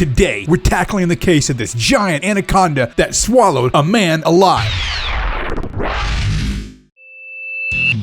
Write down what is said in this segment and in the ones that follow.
Today, we're tackling the case of this giant anaconda that swallowed a man alive.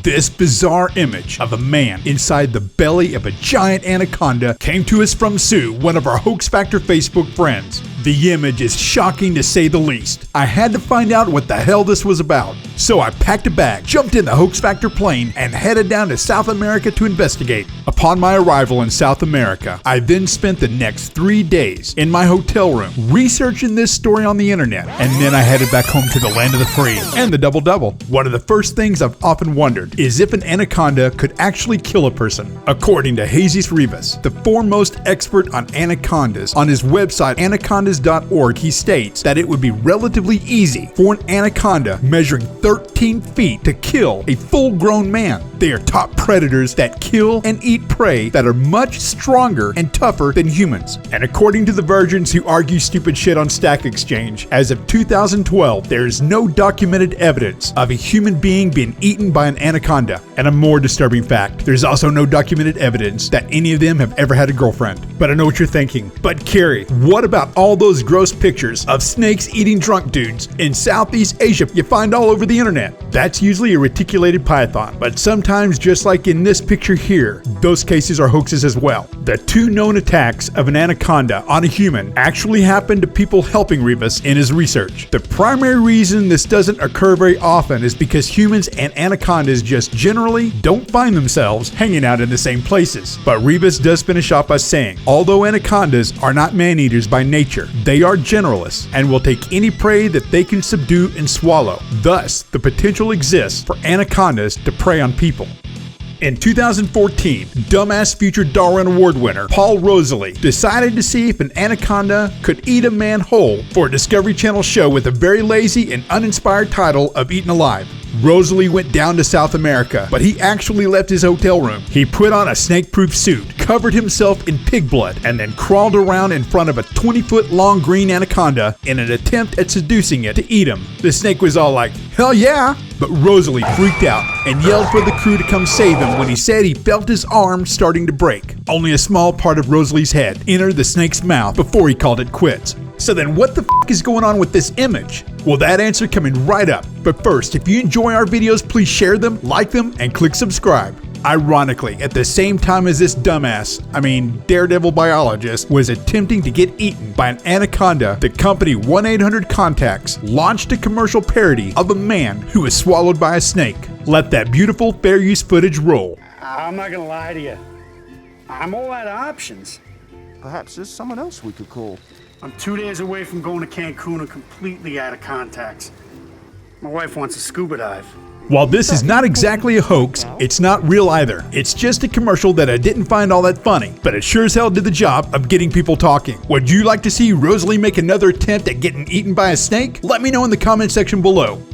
This bizarre image of a man inside the belly of a giant anaconda came to us from Sue, one of our Hoax Factor Facebook friends. The image is shocking to say the least. I had to find out what the hell this was about. So I packed a bag, jumped in the Hoax Factor plane, and headed down to South America to investigate. Upon my arrival in South America, I then spent the next 3 days in my hotel room researching this story on the internet, and then I headed back home to the land of the free and the double-double. One of the first things I've often wondered is if an anaconda could actually kill a person. According to Jesus Rivas, the foremost expert on anacondas, on his website anacondas.org, he states that it would be relatively easy for an anaconda measuring 13 feet to kill a full-grown man. They are top predators that kill and eat prey that are much stronger and tougher than humans. And according to the virgins who argue stupid shit on Stack Exchange, as of 2012, there is no documented evidence of a human being being eaten by an anaconda. And a more disturbing fact, there's also no documented evidence that any of them have ever had a girlfriend. But I know what you're thinking. But Carrie, what about all those gross pictures of snakes eating drunk dudes in Southeast Asia you find all over the internet? That's usually a reticulated python, but sometimes, just like in this picture here, those cases are hoaxes as well. The 2 known attacks of an anaconda on a human actually happened to people helping Rivas in his research. The primary reason this doesn't occur very often is because humans and anacondas just generally don't find themselves hanging out in the same places. But Rivas does finish off by saying, although anacondas are not man-eaters by nature, they are generalists and will take any prey that they can subdue and swallow. Thus, the potential exists for anacondas to prey on people. In 2014, Dumbass Future Darwin Award winner Paul Rosalie decided to see if an anaconda could eat a man whole for a Discovery Channel show with a very lazy and uninspired title of Eaten Alive. Rosalie went down to South America, but he actually left his hotel room. He put on a snake-proof suit, covered himself in pig blood, and then crawled around in front of a 20-foot-long green anaconda in an attempt at seducing it to eat him. The snake was all like, "Hell yeah!" But Rosalie freaked out and yelled for the crew to come save him when he said he felt his arm starting to break. Only a small part of Rosalie's head entered the snake's mouth before he called it quits. So then what the f*** is going on with this image? Well, that answer coming right up. But first, if you enjoy our videos, please share them, like them, and click subscribe. Ironically, at the same time as this daredevil biologist was attempting to get eaten by an anaconda, the company 1-800-CONTACTS launched a commercial parody of a man who was swallowed by a snake. Let that beautiful fair use footage roll. I'm not gonna lie to you. I'm all out of options. Perhaps there's someone else we could call. I'm 2 days away from going to Cancun and completely out of contacts. My wife wants a scuba dive. While this is not exactly a hoax, it's not real either. It's just a commercial that I didn't find all that funny, but it sure as hell did the job of getting people talking. Would you like to see Rosalie make another attempt at getting eaten by a snake? Let me know in the comment section below.